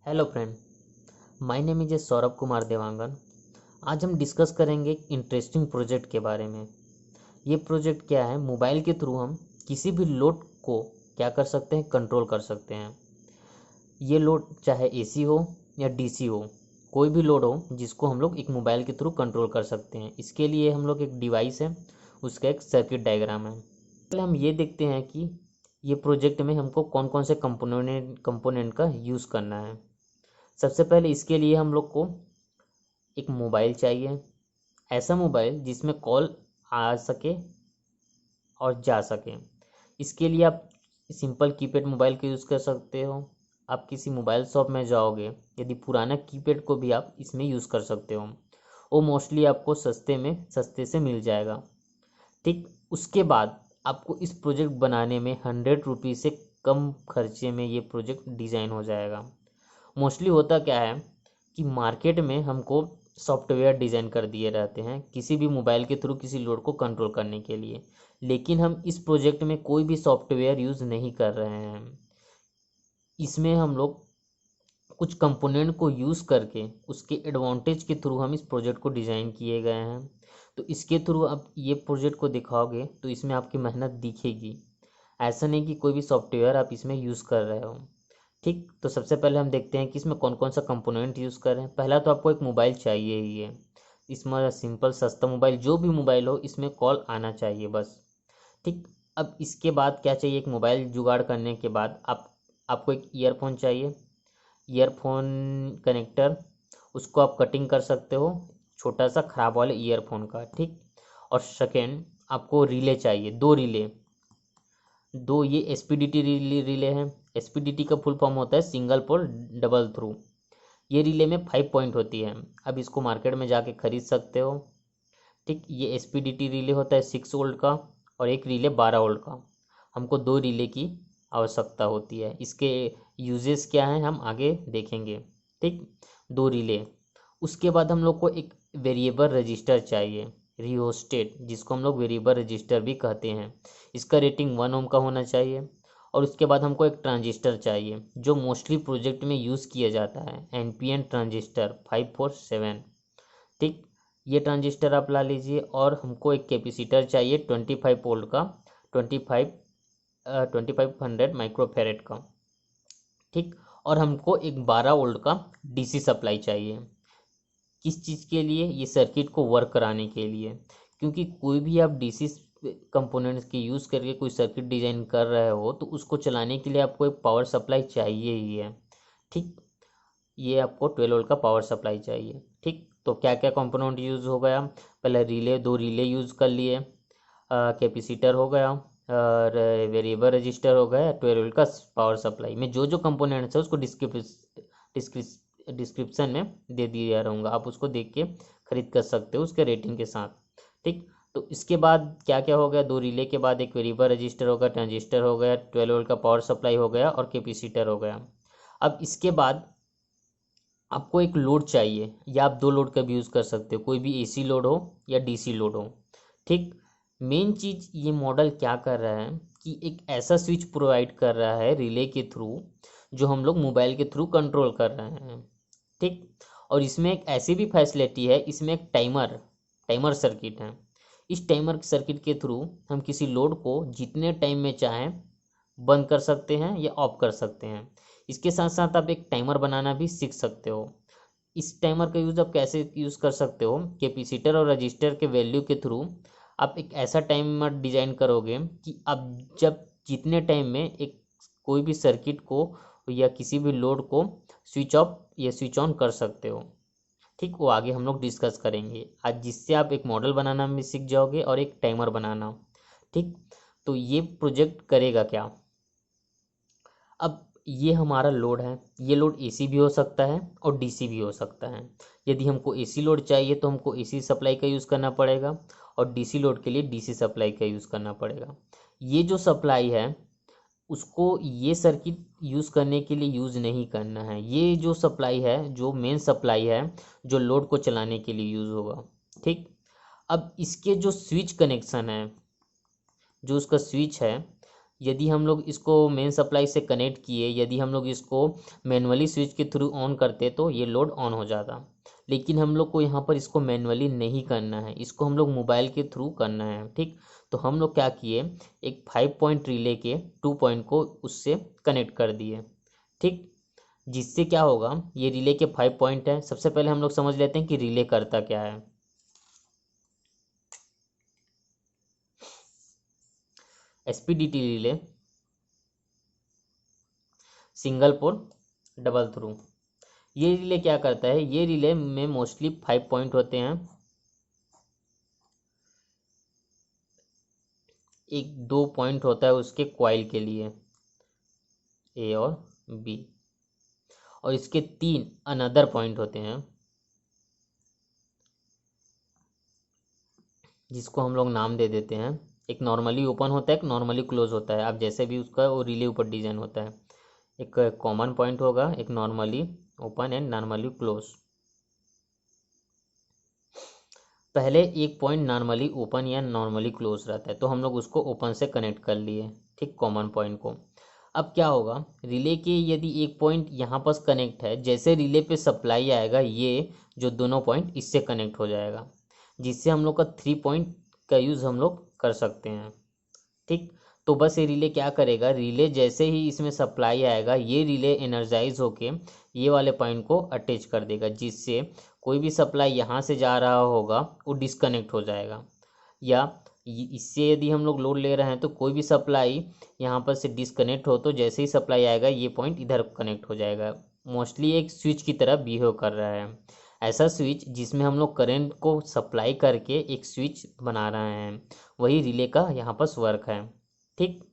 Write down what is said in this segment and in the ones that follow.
Hello friend, my name is Saurabh Kumar Dewangan. आज हम discuss करेंगे एक इंटरेस्टिंग प्रोजेक्ट के बारे में। ये प्रोजेक्ट क्या है, मोबाइल के थ्रू हम किसी भी लोड को क्या कर सकते हैं, कंट्रोल कर सकते हैं। ये लोड चाहे एसी हो या डीसी हो, कोई भी लोड हो जिसको हम लोग एक मोबाइल के थ्रू कंट्रोल कर सकते हैं। इसके लिए हम लोग एक डिवाइस है, उसका एक सर्किट डायग्राम है। पहले हम ये देखते हैं कि ये प्रोजेक्ट में हमको कौन कौन से कंपोनेंट का यूज़ करना है। सबसे पहले इसके लिए हम लोग को एक मोबाइल चाहिए, ऐसा मोबाइल जिसमें कॉल आ सके और जा सके। इसके लिए आप सिंपल कीपैड मोबाइल का यूज़ कर सकते हो। आप किसी मोबाइल शॉप में जाओगे, यदि पुराना कीपैड को भी आप इसमें यूज़ कर सकते हो। वो मोस्टली आपको सस्ते से मिल जाएगा। ठीक, उसके बाद आपको इस प्रोजेक्ट बनाने में 100 रुपीज़ से कम खर्चे में ये प्रोजेक्ट डिज़ाइन हो जाएगा। मोस्टली होता क्या है कि मार्केट में हमको सॉफ्टवेयर डिज़ाइन कर दिए रहते हैं किसी भी मोबाइल के थ्रू किसी लोड को कंट्रोल करने के लिए, लेकिन हम इस प्रोजेक्ट में कोई भी सॉफ्टवेयर यूज़ नहीं कर रहे हैं। इसमें हम लोग कुछ कंपोनेंट को यूज़ करके उसके एडवांटेज के थ्रू हम इस प्रोजेक्ट को डिज़ाइन किए गए हैं। तो इसके थ्रू आप ये प्रोजेक्ट को दिखाओगे तो इसमें आपकी मेहनत दिखेगी। ऐसा नहीं कि कोई भी सॉफ्टवेयर आप इसमें यूज़ कर रहे हो। ठीक, तो सबसे पहले हम देखते हैं कि इसमें कौन कौन सा कंपोनेंट यूज़ कर रहे हैं। पहला तो आपको एक मोबाइल चाहिए ही है। इसमें सिंपल सस्ता मोबाइल, जो भी मोबाइल हो इसमें कॉल आना चाहिए बस। ठीक, अब इसके बाद क्या चाहिए, एक मोबाइल जुगाड़ करने के बाद आपको एक ईयरफोन चाहिए। ईयरफोन कनेक्टर, उसको आप कटिंग कर सकते हो छोटा सा ख़राब वाले ईयरफोन का। ठीक, और सेकेंड आपको रिले चाहिए, दो ये एसपीडीटी रिले हैं। एसपीडीटी का फुल फॉर्म होता है सिंगल पोल डबल थ्रू। ये रिले में 5 पॉइंट होती है। अब इसको मार्केट में जाके खरीद सकते हो। ठीक, ये एसपीडीटी रिले होता है 6 वोल्ट का और एक रिले 12 वोल्ट का। हमको 2 रिले की आवश्यकता होती है। इसके यूजेस क्या हैं हम आगे देखेंगे। ठीक, 2 रिले। उसके बाद हम लोग को एक वेरिएबल रजिस्टर चाहिए, रियोस्टेट, जिसको हम लोग वेरिएबल रजिस्टर भी कहते हैं। इसका रेटिंग 1 ओम का होना चाहिए। और उसके बाद हमको एक ट्रांजिस्टर चाहिए जो मोस्टली प्रोजेक्ट में यूज़ किया जाता है, एनपीएन ट्रांजिस्टर 547। ठीक, ये ट्रांजिस्टर आप ला लीजिए। और हमको एक कैपेसिटर चाहिए 25 वोल्ट का, 2500 माइक्रोफेरेड का। ठीक, और हमको एक 12 वोल्ट का डीसी सप्लाई चाहिए। किस चीज़ के लिए, ये सर्किट को वर्क कराने के लिए। क्योंकि कोई भी आप डीसी कंपोनेंट्स के यूज़ करके कोई सर्किट डिज़ाइन कर रहे हो तो उसको चलाने के लिए आपको एक पावर सप्लाई चाहिए ही है। ठीक, ये आपको 12 वोल्ट का पावर सप्लाई चाहिए। ठीक, तो क्या क्या कंपोनेंट यूज़ हो गया, पहले रिले, 2 रिले यूज़ कर लिए, कैपेसिटर हो गया और वेरिएबल रजिस्टर हो गया, 12 वोल्ट का पावर सप्लाई। में जो जो कंपोनेंट्स है उसको डिस्क्रिप्शन में दे दिया रहूँगा, आप उसको देख के खरीद कर सकते हो उसके रेटिंग के साथ। ठीक, तो इसके बाद क्या क्या हो गया, 2 रिले के बाद एक वेरिएबल रजिस्टर हो गया, ट्रांजिस्टर हो गया, 12 वोल्ट का पावर सप्लाई हो गया और कैपेसिटर हो गया। अब इसके बाद आपको एक लोड चाहिए, या आप 2 लोड का भी यूज़ कर सकते हो, कोई भी एसी लोड हो या डीसी लोड हो। ठीक, मेन चीज़ ये मॉडल क्या कर रहा है कि एक ऐसा स्विच प्रोवाइड कर रहा है रिले के थ्रू जो हम लोग मोबाइल के थ्रू कंट्रोल कर रहे हैं। ठीक, और इसमें एक ऐसी भी फैसिलिटी है, इसमें एक टाइमर टाइमर सर्किट है। इस टाइमर सर्किट के थ्रू हम किसी लोड को जितने टाइम में चाहें बंद कर सकते हैं या ऑफ कर सकते हैं। इसके साथ साथ आप एक टाइमर बनाना भी सीख सकते हो। इस टाइमर का यूज़ आप कैसे यूज़ कर सकते हो, कैपेसिटर और रजिस्टर के वैल्यू के थ्रू आप एक ऐसा टाइमर डिजाइन करोगे कि आप जब जितने टाइम में एक कोई भी सर्किट को या किसी भी लोड को स्विच ऑफ या स्विच ऑन कर सकते हो। ठीक, वो आगे हम लोग डिस्कस करेंगे आज, जिससे आप एक मॉडल बनाना भी सीख जाओगे और एक टाइमर बनाना। ठीक, तो ये प्रोजेक्ट करेगा क्या, अब ये हमारा लोड है। ये लोड एसी भी हो सकता है और डीसी भी हो सकता है। यदि हमको एसी लोड चाहिए तो हमको एसी सप्लाई का यूज़ करना पड़ेगा और डीसी लोड के लिए डीसी सप्लाई का यूज़ करना पड़ेगा। ये जो सप्लाई है उसको ये सर्किट यूज़ करने के लिए यूज़ नहीं करना है। ये जो सप्लाई है, जो मेन सप्लाई है, जो लोड को चलाने के लिए यूज़ होगा। ठीक, अब इसके जो स्विच कनेक्शन है, जो उसका स्विच है, यदि हम लोग इसको मेन सप्लाई से कनेक्ट किए, यदि हम लोग इसको मैनुअली स्विच के थ्रू ऑन करते तो ये लोड ऑन हो जाता, लेकिन हम लोग को यहाँ पर इसको मैनुअली नहीं करना है, इसको हम लोग मोबाइल के थ्रू करना है। ठीक, तो हम लोग क्या किए, एक 5 पॉइंट रिले के 2 पॉइंट को उससे कनेक्ट कर दिए। ठीक, जिससे क्या होगा, ये रिले के 5 पॉइंट है। सबसे पहले हम लोग समझ लेते हैं कि रिले करता क्या है। SPDT relay, single pole double throw. ये रिले क्या करता है, ये रिले में मोस्टली 5 पॉइंट होते हैं, एक 2 पॉइंट होता है उसके कॉइल के लिए, ए और बी, और इसके 3 अनदर पॉइंट होते हैं जिसको हम लोग नाम दे देते हैं। एक नॉर्मली ओपन होता है, एक नॉर्मली क्लोज होता है, आप जैसे भी उसका वो रिले ऊपर डिजाइन होता है। एक कॉमन पॉइंट होगा, एक normally open and normally close. पहले एक पॉइंट नॉर्मली ओपन या नॉर्मली क्लोज रहता है, तो हम लोग उसको ओपन से कनेक्ट कर लिए, ठीक, कॉमन पॉइंट को। अब क्या होगा, रिले के यदि एक पॉइंट यहाँ पर कनेक्ट है, जैसे रिले पे सप्लाई आएगा, ये जो दोनों पॉइंट इससे कनेक्ट हो जाएगा, जिससे हम लोग का 3 पॉइंट का यूज़ हम लोग कर सकते हैं। ठीक, तो बस ये रिले क्या करेगा, रिले जैसे ही इसमें सप्लाई आएगा, ये रिले एनर्जाइज होके ये वाले पॉइंट को अटैच कर देगा, जिससे कोई भी सप्लाई यहाँ से जा रहा होगा वो डिस्कनेक्ट हो जाएगा। या इससे यदि हम लोग लोड ले रहे हैं तो कोई भी सप्लाई यहाँ पर से डिस्कनेक्ट हो, तो जैसे ही सप्लाई आएगा ये पॉइंट इधर कनेक्ट हो जाएगा। मोस्टली एक स्विच की तरह बिहेव कर रहा है, ऐसा स्विच जिसमें हम लोग करंट को सप्लाई करके एक स्विच बना रहे हैं, वही रिले का यहाँ पर वर्क है। ठीक,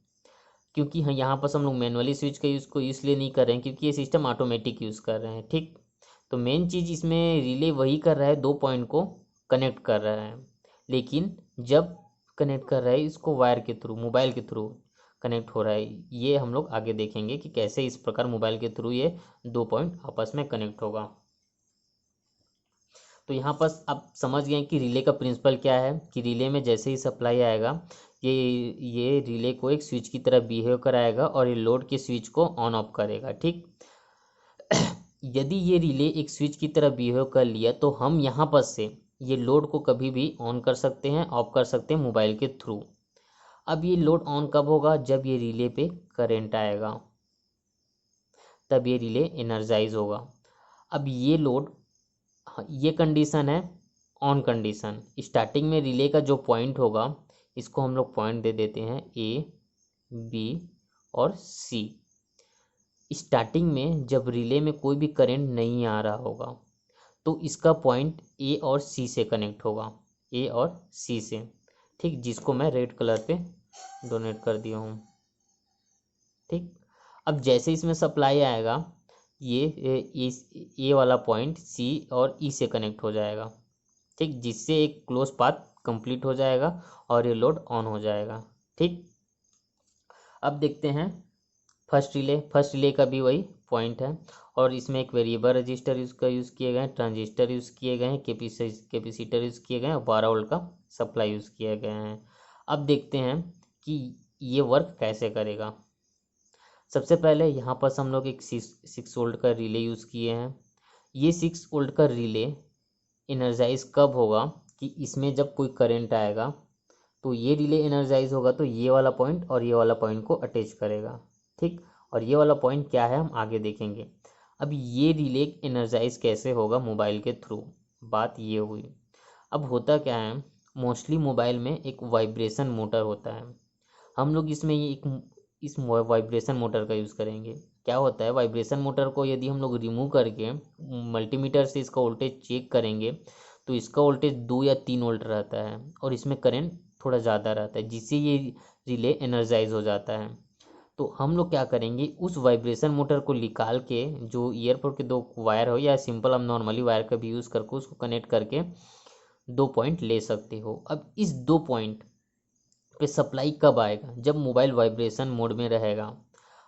क्योंकि हाँ यहाँ पर हम लोग मैनुअली स्विच का यूज़ को इसलिए नहीं कर रहे हैं क्योंकि ये सिस्टम ऑटोमेटिक यूज़ कर रहे हैं। ठीक, तो मेन चीज़ इसमें रिले वही कर रहा है, 2 पॉइंट को कनेक्ट कर रहा है, लेकिन जब कनेक्ट कर रहा है इसको वायर के थ्रू, मोबाइल के थ्रू कनेक्ट हो रहा है। ये हम लोग आगे देखेंगे कि कैसे इस प्रकार मोबाइल के थ्रू ये 2 पॉइंट आपस में कनेक्ट होगा। तो यहाँ पर आप समझ गए कि रिले का प्रिंसिपल क्या है, कि रिले में जैसे ही सप्लाई आएगा ये रिले को एक स्विच की तरह बिहेव कराएगा और ये लोड के स्विच को ऑन ऑफ करेगा। ठीक, यदि ये रिले एक स्विच की तरह बिहेव कर लिया तो हम यहाँ पर से ये लोड को कभी भी ऑन कर सकते हैं, ऑफ कर सकते हैं मोबाइल के थ्रू। अब ये लोड ऑन कब होगा, जब ये रिले पे करंट आएगा, तब ये रिले एनर्जाइज होगा। अब ये लोड, ये कंडीशन है ऑन कंडीशन। स्टार्टिंग में रिले का जो पॉइंट होगा, इसको हम लोग पॉइंट दे देते हैं ए, बी और सी। स्टार्टिंग में जब रिले में कोई भी करंट नहीं आ रहा होगा तो इसका पॉइंट ए और सी से कनेक्ट होगा, ए और सी से। ठीक, जिसको मैं रेड कलर पे डोनेट कर दिया हूँ। ठीक, अब जैसे इसमें सप्लाई आएगा ये वाला पॉइंट सी और ई से कनेक्ट हो जाएगा। ठीक, जिससे एक क्लोज पाथ कंप्लीट हो जाएगा और ये लोड ऑन हो जाएगा। ठीक, अब देखते हैं फर्स्ट रिले का भी वही पॉइंट है, और इसमें एक वेरिएबल रजिस्टर इसका यूज़ किए गए हैं, ट्रांजिस्टर यूज़ किए गए हैं, कैपेसिटर यूज़ किए गए हैं, और 12 वोल्ट का सप्लाई यूज़ किए गए हैं। अब देखते हैं कि ये वर्क कैसे करेगा। सबसे पहले यहाँ पर हम लोग एक 6 वोल्ट का रिले यूज़ किए हैं। ये 6 वोल्ट का रिले एनर्जाइज कब होगा, कि इसमें जब कोई करंट आएगा तो ये रिले एनर्जाइज होगा, तो ये वाला पॉइंट और ये वाला पॉइंट को अटैच करेगा। ठीक, और ये वाला पॉइंट क्या है हम आगे देखेंगे। अब ये रिले एनर्जाइज कैसे होगा मोबाइल के थ्रू, बात ये हुई। अब होता क्या है, मोस्टली मोबाइल में एक वाइब्रेशन मोटर होता है, हम लोग इसमें ये एक इस वाइब्रेशन मोटर का यूज़ करेंगे। क्या होता है, वाइब्रेशन मोटर को यदि हम लोग रिमूव करके मल्टीमीटर से इसका वोल्टेज चेक करेंगे तो इसका वोल्टेज 2 या 3 वोल्ट रहता है और इसमें करंट थोड़ा ज़्यादा रहता है, जिससे ये रिले एनर्जाइज हो जाता है। तो हम लोग क्या करेंगे, उस वाइब्रेशन मोटर को निकाल के, जो ईयरपोर्ट के 2 वायर हो या सिंपल हम नॉर्मली वायर का भी यूज़ करके उसको कनेक्ट करके 2 पॉइंट ले सकते हो। अब इस 2 पॉइंट पे सप्लाई कब आएगा, जब मोबाइल वाइब्रेशन मोड में रहेगा।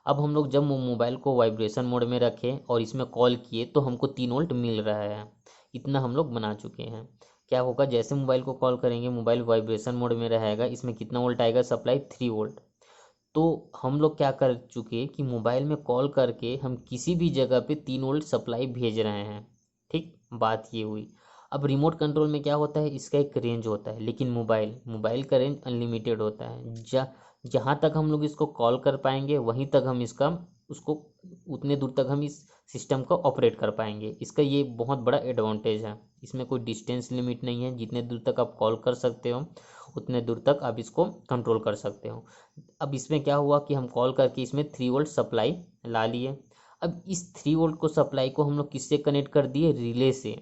अब हम लोग जब मोबाइल को वाइब्रेशन मोड में रखें और इसमें कॉल किए तो हमको 3 वोल्ट मिल रहा है, इतना हम लोग बना चुके हैं। क्या होगा, जैसे मोबाइल को कॉल करेंगे मोबाइल वाइब्रेशन मोड में रहेगा, इसमें कितना वोल्ट आएगा, सप्लाई 3 वोल्ट। तो हम लोग क्या कर चुके कि मोबाइल में कॉल करके हम किसी भी जगह पे 3 वोल्ट सप्लाई भेज रहे हैं। ठीक, बात ये हुई। अब रिमोट कंट्रोल में क्या होता है, इसका एक रेंज होता है, लेकिन मोबाइल का रेंज अनलिमिटेड होता है। जहाँ तक हम लोग इसको कॉल कर पाएंगे वहीं तक हम इसका उसको उतने दूर तक हम इस सिस्टम को ऑपरेट कर पाएंगे। इसका ये बहुत बड़ा एडवांटेज है। इसमें कोई डिस्टेंस लिमिट नहीं है, जितने दूर तक आप कॉल कर सकते हो उतने दूर तक आप इसको कंट्रोल कर सकते हो। अब इसमें क्या हुआ कि हम कॉल करके इसमें 3 वोल्ट सप्लाई ला लिए। अब इस 3 वोल्ट को सप्लाई को हम लोग किससे कनेक्ट कर दिए, रिले से।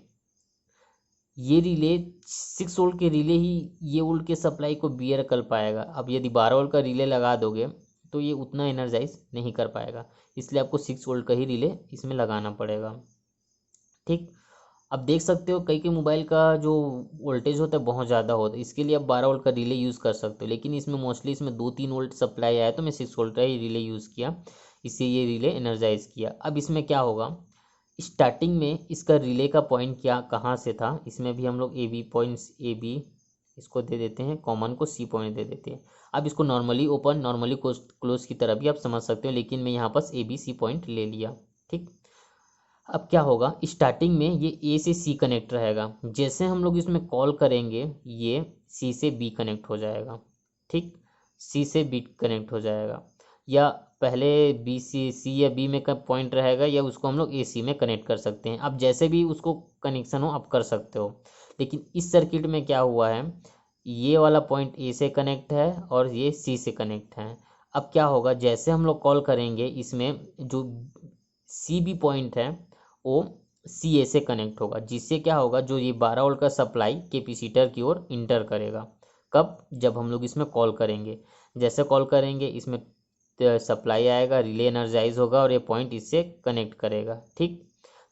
ये रिले 6 वोल्ट के रिले ही ये वोल्ट के सप्लाई को बियर कर पाएगा। अब यदि 12 वोल्ट का रिले लगा दोगे तो ये उतना एनर्जाइज नहीं कर पाएगा, इसलिए आपको 6 वोल्ट का ही रिले इसमें लगाना पड़ेगा। ठीक, अब देख सकते हो कई कई मोबाइल का जो वोल्टेज होता है बहुत ज़्यादा होता है, इसके लिए आप 12 वोल्ट का रिले यूज़ कर सकते हो, लेकिन इसमें मोस्टली इसमें 2-3 वोल्ट सप्लाई आया तो मैं 6 वोल्ट का ही रिले यूज़ किया, इससे ये रिले एनर्जाइज किया। अब इसमें क्या होगा, स्टार्टिंग में इसका रिले का पॉइंट क्या कहाँ से था, इसमें भी हम लोग A B points A B इसको दे देते हैं, कॉमन को सी पॉइंट दे देते हैं। अब इसको नॉर्मली ओपन नॉर्मली क्लोज की तरह भी आप समझ सकते हो, लेकिन मैं यहाँ पास ए बी सी पॉइंट ले लिया। ठीक, अब क्या होगा, स्टार्टिंग में ये ए से सी कनेक्ट रहेगा, जैसे हम लोग इसमें कॉल करेंगे ये सी से बी कनेक्ट हो जाएगा। ठीक, सी से बी कनेक्ट हो जाएगा, या पहले बी सी या बी में का पॉइंट रहेगा, या उसको हम लोग ए सी में कनेक्ट कर सकते हैं। अब जैसे भी उसको कनेक्शन हो आप कर सकते हो, लेकिन इस सर्किट में क्या हुआ है, ये वाला पॉइंट ए से कनेक्ट है और ये सी से कनेक्ट है। अब क्या होगा, जैसे हम लोग कॉल करेंगे इसमें जो सी बी पॉइंट है वो सी ए से कनेक्ट होगा, जिससे क्या होगा, जो ये 12 वोल्ट का सप्लाई कैपेसिटर की ओर इंटर करेगा। कब, जब हम लोग इसमें कॉल करेंगे, जैसे कॉल करेंगे इसमें सप्लाई आएगा, रिले एनर्जाइज होगा और ये पॉइंट इससे कनेक्ट करेगा। ठीक,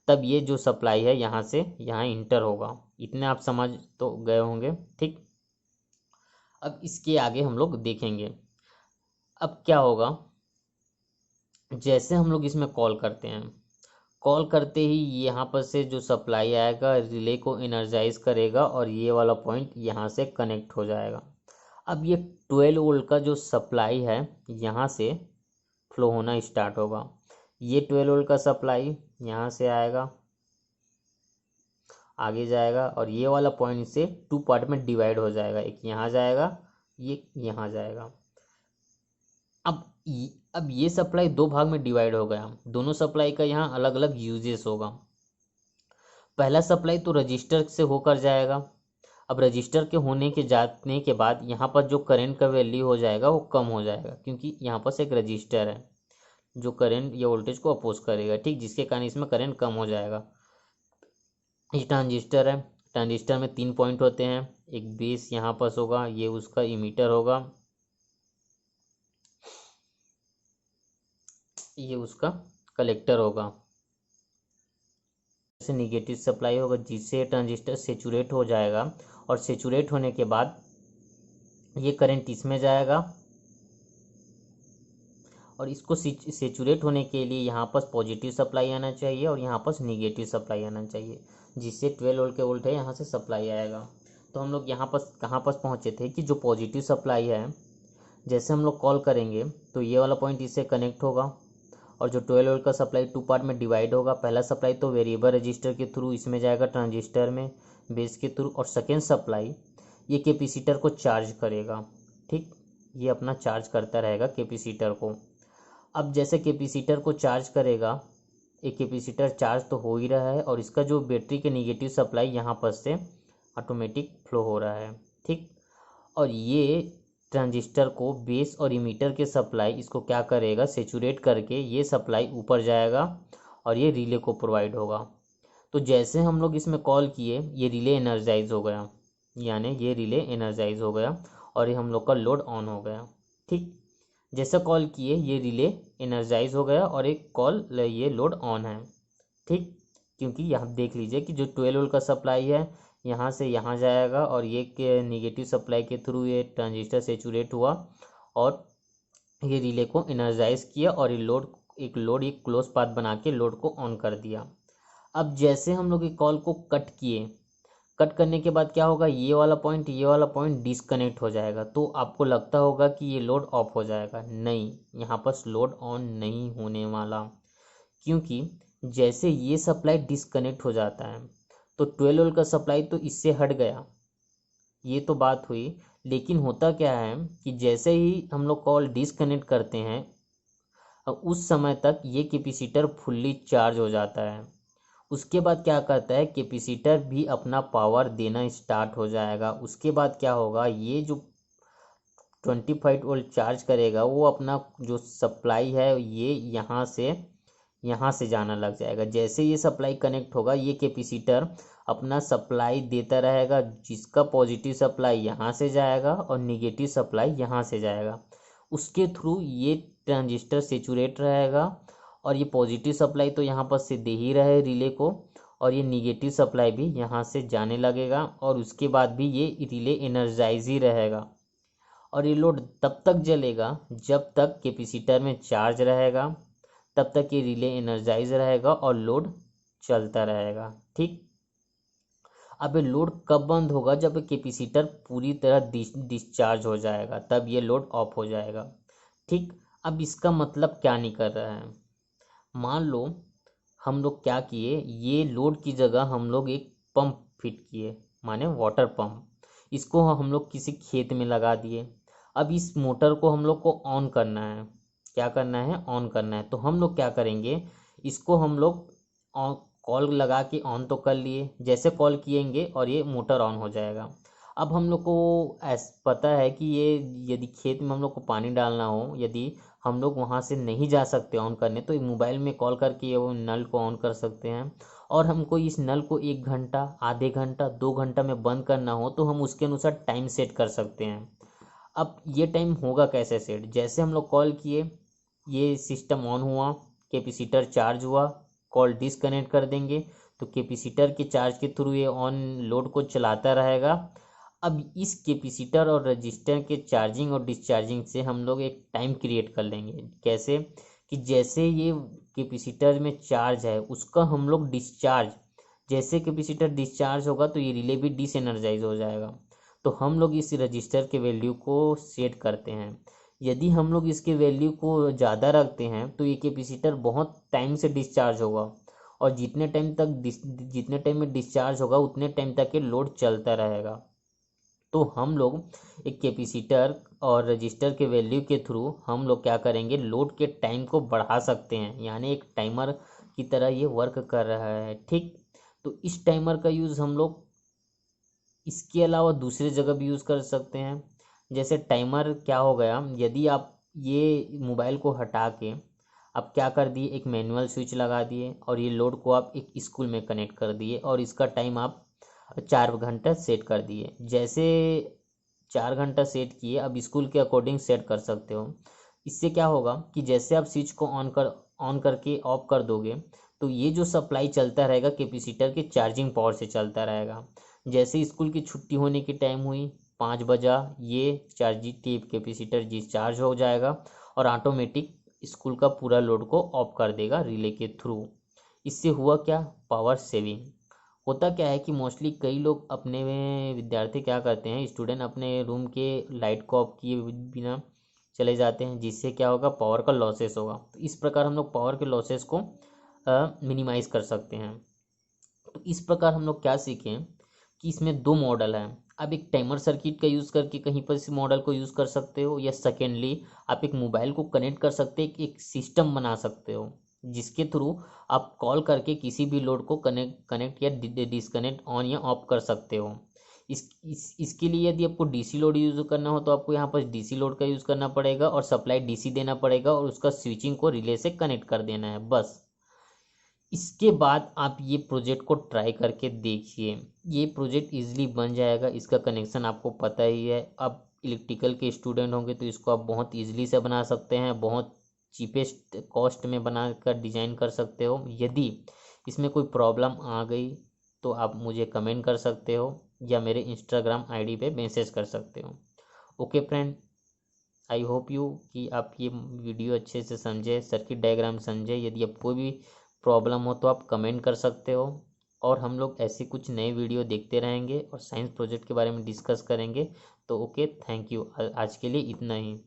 तब ये जो सप्लाई है यहाँ से यहाँ इंटर होगा। इतने आप समझ तो गए होंगे। ठीक, अब इसके आगे हम लोग देखेंगे। अब क्या होगा, जैसे हम लोग इसमें कॉल करते हैं, कॉल करते ही यहाँ पर से जो सप्लाई आएगा रिले को एनर्जाइज करेगा और ये वाला पॉइंट यहाँ से कनेक्ट हो जाएगा। अब ये 12 वोल्ट का जो सप्लाई है यहाँ से फ्लो होना स्टार्ट होगा। ये 12 वोल्ट का सप्लाई यहाँ से आएगा, आगे जाएगा और ये वाला पॉइंट से 2 पार्ट में डिवाइड हो जाएगा, एक यहाँ जाएगा, ये यहाँ जाएगा। अब ये सप्लाई 2 भाग में डिवाइड हो गया, दोनों सप्लाई का यहाँ अलग अलग यूजेस होगा। पहला सप्लाई तो रजिस्टर से होकर जाएगा। अब रजिस्टर के होने के जाने के बाद यहाँ पर जो करंट का वैल्यू हो जाएगा वो कम हो जाएगा, क्योंकि यहाँ पर एक रजिस्टर है जो करंट या वोल्टेज को अपोज करेगा। ठीक, जिसके कारण इसमें करंट कम हो जाएगा। ये ट्रांजिस्टर है, ट्रांजिस्टर में 3 पॉइंट होते हैं, एक बेस यहाँ पर होगा, ये उसका इमीटर होगा, ये उसका कलेक्टर होगा। से निगेटिव सप्लाई होगा जिससे ट्रांजिस्टर सेचुरेट हो जाएगा और सेचुरेट होने के बाद ये करंट इसमें जाएगा और इसको सेचुरेट होने के लिए यहाँ पर पॉजिटिव सप्लाई आना चाहिए और यहाँ पर निगेटिव सप्लाई आना चाहिए, जिससे 12 वोल्ट के वोल्ट है यहाँ से सप्लाई आएगा। तो हम लोग यहाँ पर कहाँ पर पहुँचे थे कि जो पॉजिटिव सप्लाई है, जैसे हम लोग कॉल करेंगे तो ये वाला पॉइंट इससे कनेक्ट होगा और जो 12 वोल्ट का सप्लाई 2 पार्ट में डिवाइड होगा। पहला सप्लाई तो वेरिएबल रजिस्टर के थ्रू इसमें जाएगा ट्रांजिस्टर में बेस के थ्रू, और सेकेंड सप्लाई ये कैपेसिटर को चार्ज करेगा। ठीक, ये अपना चार्ज करता रहेगा कैपेसिटर को। अब जैसे कैपेसिटर को चार्ज करेगा, एक कैपेसिटर चार्ज तो हो ही रहा है और इसका जो बैटरी के निगेटिव सप्लाई यहाँ पर से ऑटोमेटिक फ्लो हो रहा है। ठीक, और ये ट्रांजिस्टर को बेस और इमीटर के सप्लाई इसको क्या करेगा, सेचुरेट करके ये सप्लाई ऊपर जाएगा और ये रिले को प्रोवाइड होगा। तो जैसे हम लोग इसमें कॉल किए ये रिले एनर्जाइज हो गया, यानी ये रिले एनर्जाइज हो गया और ये हम लोग का लोड ऑन हो गया। ठीक, जैसे कॉल किए ये रिले एनर्जाइज हो गया और एक कॉल ये लोड ऑन है। ठीक, क्योंकि यहाँ देख लीजिए कि जो 12 वोल्ट का सप्लाई है यहाँ से यहाँ जाएगा और ये के निगेटिव सप्लाई के थ्रू ये ट्रांजिस्टर सेचुरेट हुआ और ये रिले को एनर्जाइज किया और ये लोड एक क्लोज पाथ बना के लोड को ऑन कर दिया। अब जैसे हम लोग ये कॉल को कट किए, कट करने के बाद क्या होगा, ये वाला पॉइंट डिस्कनेक्ट हो जाएगा। तो आपको लगता होगा कि ये लोड ऑफ हो जाएगा, नहीं, यहाँ पर लोड ऑन नहीं होने वाला, क्योंकि जैसे ये सप्लाई डिस्कनेक्ट हो जाता है तो 12 वोल्ट का सप्लाई तो इससे हट गया, ये तो बात हुई। लेकिन होता क्या है कि जैसे ही हम लोग कॉल डिस्कनेक्ट करते हैं, उस समय तक ये कैपेसिटर फुल्ली चार्ज हो जाता है। उसके बाद क्या करता है, कैपेसिटर भी अपना पावर देना स्टार्ट हो जाएगा। उसके बाद क्या होगा, ये जो 25 वोल्ट चार्ज करेगा वो अपना जो सप्लाई है ये यहाँ से जाना लग जाएगा। जैसे ये सप्लाई कनेक्ट होगा, ये कैपेसिटर अपना सप्लाई देता रहेगा, जिसका पॉजिटिव सप्लाई यहाँ से जाएगा और निगेटिव सप्लाई यहाँ से जाएगा। उसके थ्रू ये ट्रांजिस्टर सेचुरेट रहेगा, और ये पॉजिटिव सप्लाई तो यहाँ पर से दे ही रहे रिले को, और ये निगेटिव सप्लाई भी यहाँ से जाने लगेगा, और उसके बाद भी ये रिले एनर्जाइज ही रहेगा। और ये लोड तब तक जलेगा जब तक कैपेसिटर में चार्ज रहेगा, तब तक ये रिले एनर्जाइज रहेगा और लोड चलता रहेगा। ठीक, अब ये लोड कब बंद होगा, जब कैपेसिटर पूरी तरह डिस्चार्ज हो जाएगा, तब ये लोड ऑफ हो जाएगा। ठीक, अब इसका मतलब क्या निकल रहा है, मान लो हम लोग क्या किए, ये लोड की जगह हम लोग एक पंप फिट किए, माने वाटर पंप। इसको हम लोग किसी खेत में लगा दिए। अब इस मोटर को हम लोग को ऑन करना है, क्या करना है, ऑन करना है। तो हम लोग क्या करेंगे, इसको हम लोग कॉल लगा के ऑन तो कर लिए, जैसे कॉल किएंगे और ये मोटर ऑन हो जाएगा। अब हम लोग को पता है कि ये यदि खेत में हम लोग को पानी डालना हो, यदि हम लोग वहाँ से नहीं जा सकते ऑन करने, तो मोबाइल में कॉल करके वो नल को ऑन कर सकते हैं। और हमको इस नल को 1 घंटा, आधे घंटा, 2 घंटा में बंद करना हो तो हम उसके अनुसार टाइम सेट कर सकते हैं। अब ये टाइम होगा कैसे सेट, जैसे हम लोग कॉल किए, ये सिस्टम ऑन हुआ, कैपेसिटर चार्ज हुआ, कॉल डिसकनेक्ट कर देंगे तो कैपेसिटर के चार्ज के थ्रू ये ऑन लोड को चलाता रहेगा। अब इस कैपेसिटर और रजिस्टर के चार्जिंग और डिस्चार्जिंग से हम लोग एक टाइम क्रिएट कर लेंगे। कैसे, कि जैसे ये कैपेसिटर में चार्ज है उसका हम लोग डिस्चार्ज, जैसे कैपेसिटर डिस्चार्ज होगा तो ये रिले भी डिसएनर्जाइज हो जाएगा। तो हम लोग इस रजिस्टर के वैल्यू को सेट करते हैं। यदि हम लोग इसके वैल्यू को ज़्यादा रखते हैं तो ये कैपेसिटर बहुत टाइम से डिस्चार्ज होगा, और जितने टाइम में डिस्चार्ज होगा उतने टाइम तक ये लोड चलता रहेगा। तो हम लोग एक कैपेसिटर और रजिस्टर के वैल्यू के थ्रू हम लोग क्या करेंगे, लोड के टाइम को बढ़ा सकते हैं, यानी एक टाइमर की तरह ये वर्क कर रहा है। ठीक, तो इस टाइमर का यूज़ हम लोग इसके अलावा दूसरे जगह भी यूज़ कर सकते हैं। जैसे टाइमर क्या हो गया, यदि आप ये मोबाइल को हटा के आप क्या कर दिए, एक मैनुअल स्विच लगा दिए और ये लोड को आप एक स्कूल में कनेक्ट कर दिए और इसका टाइम आप 4 घंटा सेट कर दिए। जैसे 4 घंटा सेट किए, अब स्कूल के अकॉर्डिंग सेट कर सकते हो। इससे क्या होगा कि जैसे आप स्विच को ऑन करके ऑफ कर दोगे तो ये जो सप्लाई चलता रहेगा कैपेसिटर के चार्जिंग पावर से चलता रहेगा। जैसे स्कूल की छुट्टी होने की टाइम हुई, 5 बजा, ये चार्जिंग टेप कैपेसिटर डिस्चार्ज हो जाएगा और ऑटोमेटिक स्कूल का पूरा लोड को ऑफ कर देगा रिले के थ्रू। इससे हुआ क्या, पावर सेविंग। होता क्या है कि मोस्टली कई लोग अपने में विद्यार्थी क्या करते हैं, स्टूडेंट अपने रूम के लाइट को ऑफ किए बिना चले जाते हैं, जिससे क्या होगा, पावर का लॉसेस होगा। तो इस प्रकार हम लोग पावर के लॉसेस को मिनिमाइज कर सकते हैं। तो इस प्रकार हम लोग क्या सीखें कि इसमें 2 मॉडल हैं। आप एक टाइमर सर्किट का यूज़ करके कहीं पर इस मॉडल को यूज़ कर सकते हो, या सेकेंडली आप एक मोबाइल को कनेक्ट कर सकते हैं, एक सिस्टम बना सकते हो जिसके थ्रू आप कॉल करके किसी भी लोड को कनेक्ट या डिसकनेक्ट ऑन या ऑफ कर सकते हो। इसके लिए यदि आपको डीसी लोड यूज़ करना हो तो आपको यहाँ पर डीसी लोड का यूज़ करना पड़ेगा और सप्लाई डीसी देना पड़ेगा और उसका स्विचिंग को रिले से कनेक्ट कर देना है, बस। इसके बाद आप ये प्रोजेक्ट को ट्राई करके देखिए, ये प्रोजेक्ट इजीली बन जाएगा। इसका कनेक्शन आपको पता ही है। आप इलेक्ट्रिकल के स्टूडेंट होंगे तो इसको आप बहुत इजीली से बना सकते हैं, बहुत चीपेस्ट कॉस्ट में बना कर डिजाइन कर सकते हो। यदि इसमें कोई प्रॉब्लम आ गई तो आप मुझे कमेंट कर सकते हो या मेरे इंस्टाग्राम आईडी पे मैसेज कर सकते हो। Okay friend, I hope you कि आप ये वीडियो अच्छे से समझे, सर्किट डायग्राम समझे। यदि आप कोई भी प्रॉब्लम हो तो आप कमेंट कर सकते हो और हम लोग ऐसे कुछ नए वीडियो देखते रहेंगे और साइंस प्रोजेक्ट के बारे में डिस्कस करेंगे। तो ओके, थैंक यू। आज के लिए इतना ही।